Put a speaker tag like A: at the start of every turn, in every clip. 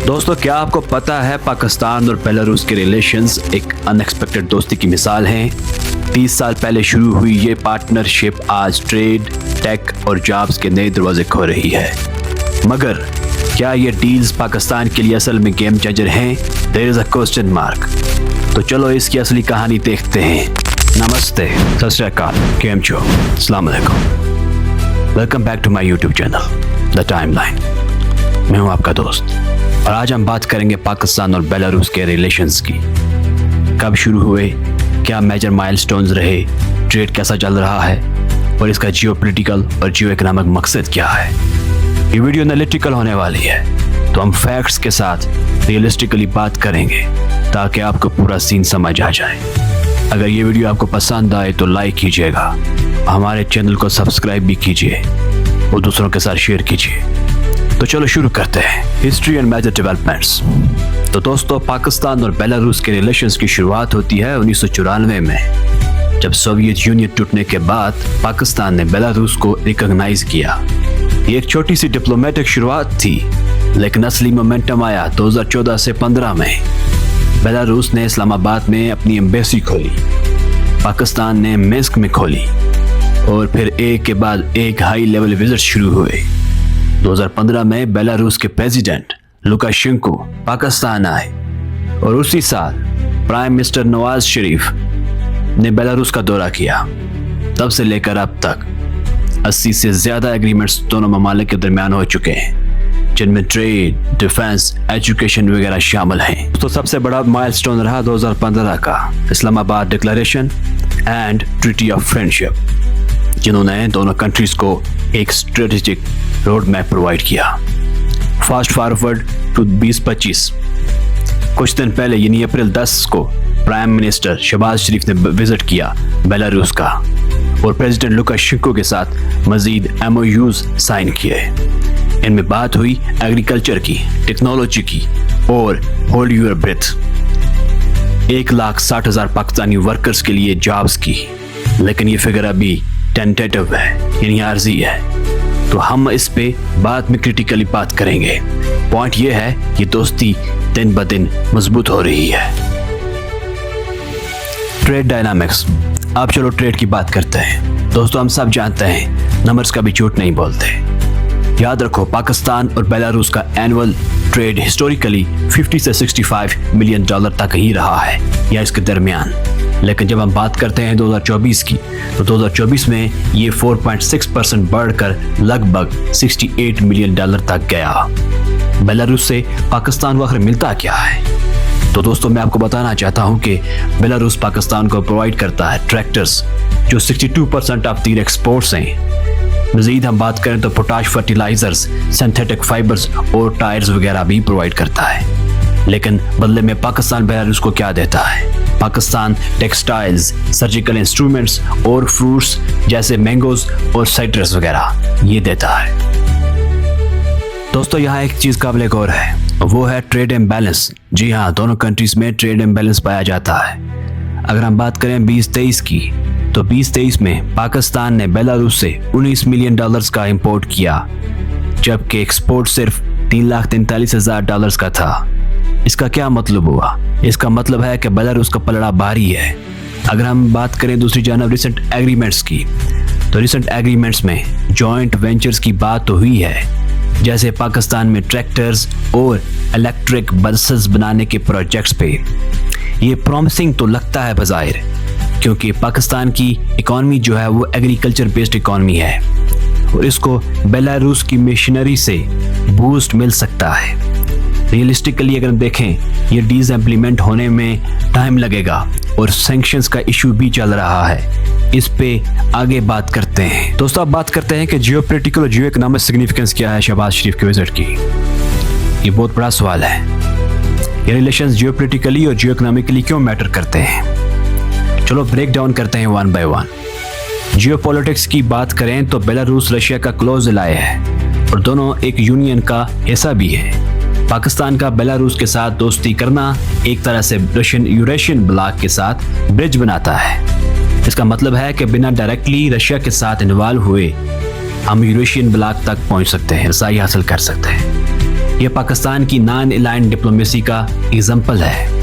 A: दोस्तों, क्या आपको पता है पाकिस्तान और बेलारूस के रिलेशंस एक अनएक्सपेक्टेड दोस्ती की मिसाल हैं। 30 साल पहले शुरू हुई ये पार्टनरशिप आज ट्रेड, टेक और जॉब्स के नए दरवाजे खोल रही है। मगर क्या ये डील्स पाकिस्तान के लिए असल में गेम चेंजर हैं? There is a question mark. तो चलो इसकी असली कहानी देखते हैं। नमस्ते, सत श्री अकाल, केम छो, अस्सलाम वालेकुम। Welcome back to my YouTube channel the timeline. मैं हूं आपका दोस्त और आज हम बात करेंगे पाकिस्तान और बेलारूस के रिलेशंस की। कब शुरू हुए, क्या मेजर माइलस्टोन्स रहे, ट्रेड कैसा चल रहा है और इसका जियोपॉलिटिकल और जियो इकोनॉमिक मकसद क्या है। ये वीडियो एनालिटिकल होने वाली है, तो हम फैक्ट्स के साथ रियलिस्टिकली बात करेंगे ताकि आपको पूरा सीन समझ आ जाए। अगर ये वीडियो आपको पसंद आए तो लाइक कीजिएगा, हमारे चैनल को सब्सक्राइब भी कीजिए और दूसरों के साथ शेयर कीजिए। तो चलो शुरू करते हैं हिस्ट्री एंड मेजर डेवलपमेंट्स। तो दोस्तों, पाकिस्तान और बेलारूस के रिलेशंस की शुरुआत होती है 1994 में, जब सोवियत यूनियन टूटने के बाद पाकिस्तान ने बेलारूस को रिकॉग्नाइज किया। ये एक छोटी सी डिप्लोमेटिक शुरुआत थी, लेकिन असली मोमेंटम आया 2014 से 15 में। बेलारूस ने इस्लामाबाद में अपनी एम्बेसी खोली, पाकिस्तान ने मिन्स्क में खोली और फिर एक के बाद एक हाई लेवल विजिट शुरू हुए। 2015 में बेलारूस के प्रेसिडेंट लुकाशेंको पाकिस्तान आए और उसी साल प्राइम मिनिस्टर नवाज शरीफ ने बेलारूस का दौरा किया। तब से लेकर अब तक 80 से ज्यादा एग्रीमेंट्स दोनों ममालिक के दरमियान हो चुके हैं, जिनमें ट्रेड, डिफेंस, एजुकेशन वगैरह शामिल हैं। तो सबसे बड़ा माइलस्टोन रहा 2015 का Islamabad declaration and treaty of friendship, जिन्होंने दोनों कंट्रीज को एक स्ट्रेटेजिक रोड मैप प्रोवाइड किया। फास्ट फॉरवर्ड टू 2025, कुछ दिन पहले यानी अप्रैल 10 को प्राइम मिनिस्टर शहबाज शरीफ ने विजिट किया बेलारूस का और प्रेसिडेंट लुकाशेंको के साथ मजीद MOUs साइन किए। इनमें बात हुई एग्रीकल्चर की, टेक्नोलॉजी की और hold your breath, 1,60,000 Pakistani workers के लिए जॉब्स की। लेकिन ये फिगर अभी टेंटेटिव है, यानी आर्जी है, तो हम इस पे बाद में क्रिटिकली बात करेंगे। पॉइंट ये है कि दोस्ती दिन ब दिन मजबूत हो रही है। Trade dynamics. अब चलो ट्रेड की बात करते हैं। दोस्तों, हम सब जानते हैं नंबर्स कभी झूठ नहीं बोलते। याद रखो, पाकिस्तान और बेलारूस का एनुअल ट्रेड हिस्टोरिकली 50 से 65 मिलियन डॉलर तक ही रहा है या इसके दरमियान। लेकिन जब हम बात करते हैं 2024 की, तो 2024 में ये 4.6% बढ़कर लगभग 68 मिलियन डॉलर तक गया। बेलारूस से पाकिस्तान को आखिर मिलता क्या है? तो दोस्तों, मैं आपको बताना चाहता हूं कि बेलारूस पाकिस्तान को प्रोवाइड करता है ट्रैक्टर्स, जो 62% ऑफ दीर एक्सपोर्ट्स हैं। मजीद हम बात करें तो पोटाश फर्टिलाइजर्स, सिंथेटिक फाइबर्स और टायर्स वगैरह भी प्रोवाइड करता है। लेकिन बदले में पाकिस्तान बेलारूस को क्या देता है? पाकिस्तान टेक्सटाइल्स, सर्जिकल इंस्ट्रूमेंट्स और फ्रूट्स जैसे मैंगोज और साइट्रस वगैरह ये देता है। दोस्तों, यहाँ एक चीज काबिल गौर है, वो है ट्रेड इम्बैलेंस। जी हाँ, दोनों कंट्रीज में ट्रेड इम्बैलेंस पाया जाता है। अगर हम बात करें 2023 की, तो 2023 में पाकिस्तान ने बेलारूस से 19 मिलियन डॉलर्स का इंपोर्ट किया, जबकि एक्सपोर्ट सिर्फ 3,43,000 डॉलर्स का था। इसका क्या मतलब हुआ? इसका मतलब है कि बेलारूस का पलड़ा भारी है। अगर हम बात करें दूसरी जानब रिसेंट एग्रीमेंट्स की, तो रिसेंट एग्रीमेंट्स में जॉइंट वेंचर्स की बात तो हुई है, जैसे पाकिस्तान में ट्रैक्टर्स और इलेक्ट्रिक बसेस बनाने के प्रोजेक्ट्स पे। ये प्रॉमिसिंग तो लगता है बज़ाहिर, क्योंकि पाकिस्तान की इकॉनमी जो है वो एग्रीकल्चर बेस्ड इकॉनमी है और इसको बेलारूस की मशीनरी से बूस्ट मिल सकता है। रियलिस्टिकली अगर देखें, ये डील्स इम्प्लीमेंट होने में टाइम लगेगा और सैंक्शंस का इशू भी चल रहा है। इस पे आगे बात करते हैं। दोस्तों, अब बात करते हैं कि जियोपॉलिटिकल और जियो इकोनॉमिक सिग्निफिकेंस क्या है शहबाज शरीफ के विजिट की। ये बहुत बड़ा सवाल है। ये रिलेशंस जियोपॉलिटिकली और जियो इकोनॉमिकली क्यों मैटर करते हैं? चलो ब्रेक डाउन करते हैं वन बाय वन। जियोपॉलिटिक्स की बात करें तो बेलारूस रशिया का क्लोज एलाय है और दोनों एक यूनियन का हिस्सा भी है। पाकिस्तान का बेलारूस के साथ दोस्ती करना एक तरह से रशियन यूरेशियन ब्लॉक के साथ ब्रिज बनाता है। इसका मतलब है कि बिना डायरेक्टली रशिया के साथ इन्वॉल्व हुए हम यूरेशियन ब्लॉक तक पहुंच सकते हैं, रसाई हासिल कर सकते हैं। यह पाकिस्तान की नॉन अलाइंड डिप्लोमेसी का एग्जाम्पल है।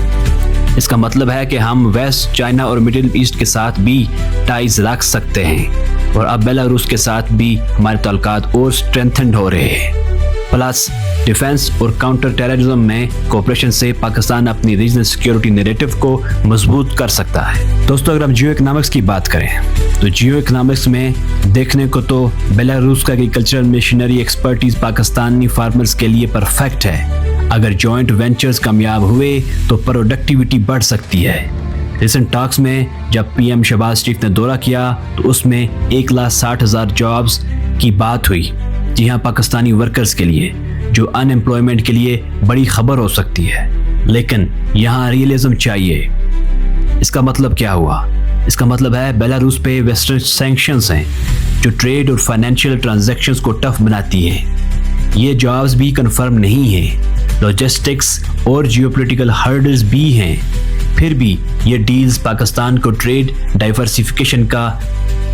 A: इसका मतलब है कि हम वेस्ट, चाइना और मिडिल ईस्ट के साथ भी टाइज रख सकते हैं और अब बेलारूस के साथ भी हमारे ताल्लुकात और स्ट्रेंथेंड हो रहे हैं। प्लस डिफेंस और काउंटर टेररिज्म में कोऑपरेशन से पाकिस्तान अपनी रीजनल सिक्योरिटी नैरेटिव को मजबूत कर सकता है। दोस्तों, अगर हम जियो इकोनॉमिक्स की बात करें तो जियो इकोनॉमिक्स में देखने को तो बेलारूस का agricultural machinery expertise Pakistani farmers के लिए परफेक्ट है। अगर जॉइंट वेंचर्स कामयाब हुए तो प्रोडक्टिविटी बढ़ सकती है। रिसेंट टॉक्स में जब पीएम शहबाज शरीफ ने दौरा किया तो उसमें 1,60,000 जॉब्स की बात हुई। जी हाँ, पाकिस्तानी वर्कर्स के लिए, जो अनएम्प्लॉयमेंट के लिए बड़ी खबर हो सकती है। लेकिन यहाँ रियलिज्म चाहिए। इसका मतलब क्या हुआ? इसका मतलब है बेलारूस पे वेस्टर्न सैंक्शंस हैं जो ट्रेड और फाइनेंशियल ट्रांजैक्शंस को टफ बनाती हैं। ये जॉब्स भी कंफर्म नहीं हैं, लॉजिस्टिक्स और जियोपॉलिटिकल हर्डल्स भी हैं। फिर भी ये डील्स पाकिस्तान को ट्रेड डाइवर्सिफिकेशन का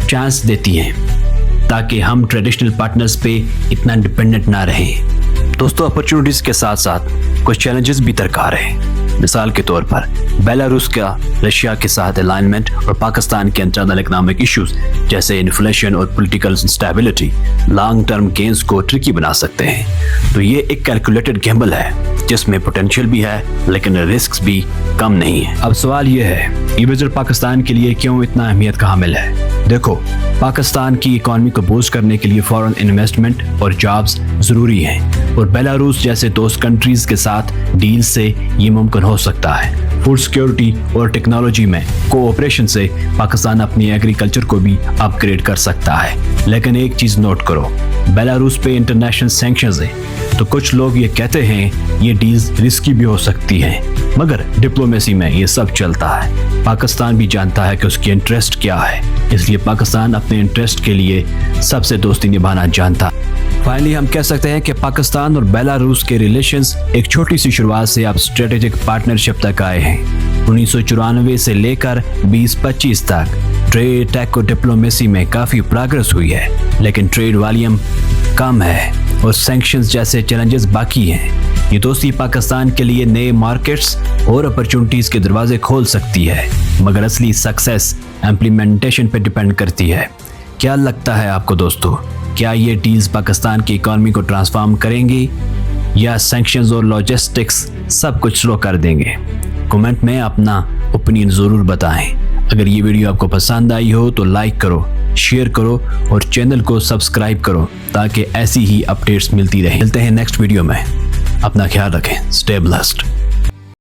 A: चांस देती हैं ताकि हम ट्रेडिशनल पार्टनर्स पे इतना डिपेंडेंट ना रहें। दोस्तों, अपॉर्चुनिटीज के साथ साथ कुछ चैलेंजेस भी दरकार हैं। मिसाल के तौर पर बेलारूस का रशिया के साथ अलाइनमेंट और पाकिस्तान के इंटरनल इकोनॉमिक इश्यूज जैसे इन्फ्लेशन और political instability long term gains को ट्रिकी बना सकते हैं। तो ये एक कैलकुलेटेड गैम्बल है जिसमें पोटेंशियल भी है लेकिन रिस्क भी कम नहीं है। अब सवाल ये है, ये विजिट पाकिस्तान के लिए क्यों इतना अहमियत का हामिल है? देखो, पाकिस्तान की इकॉनमी को बूस्ट करने के लिए फॉरेन इन्वेस्टमेंट और जॉब्स जरूरी हैं और बेलारूस जैसे दोस्त कंट्रीज के साथ डील से ये मुमकिन हो सकता है। फूड सिक्योरिटी और टेक्नोलॉजी में कोऑपरेशन से पाकिस्तान अपनी एग्रीकल्चर को भी अपग्रेड कर सकता है। लेकिन एक चीज नोट करो, बेलारूस पे इंटरनेशनल सैंक्शंस हैं, तो कुछ लोग ये कहते हैं ये डील्स रिस्की भी हो सकती हैं, मगर डिप्लोमेसी में ये सब चलता है। पाकिस्तान भी जानता है कि उसकी इंटरेस्ट क्या है, इसलिए पाकिस्तान अपने इंटरेस्ट के लिए सबसे दोस्ती निभाना जानता है। फाइनली हम कह सकते हैं कि पाकिस्तान और बेलारूस के रिलेशंस एक छोटी सी शुरुआत से अब स्ट्रेटेजिक पार्टनरशिप तक आए हैं। 1994 से लेकर 2025 तक ट्रेड, टेक और डिप्लोमेसी में काफी प्रोग्रेस हुई है, लेकिन ट्रेड वॉल्यूम कम है और सैंक्शंस जैसे चैलेंजेस बाकी हैं। ये दोस्ती पाकिस्तान के लिए नए मार्केट्स और अपॉर्चुनिटीज के दरवाजे खोल सकती है, मगर असली सक्सेस इम्प्लीमेंटेशन पे डिपेंड करती है। क्या लगता है आपको दोस्तों, क्या ये डील्स पाकिस्तान की इकॉनमी को ट्रांसफॉर्म करेंगी या सैंक्शंस और लॉजिस्टिक्स सब कुछ स्लो कर देंगे? कमेंट में अपना ओपिनियन ज़रूर बताएं। अगर ये वीडियो आपको पसंद आई हो तो लाइक करो, शेयर करो और चैनल को सब्सक्राइब करो ताकि ऐसी ही अपडेट्स मिलती रहें। मिलते हैं नेक्स्ट वीडियो में। अपना ख्याल रखें। Stay blessed.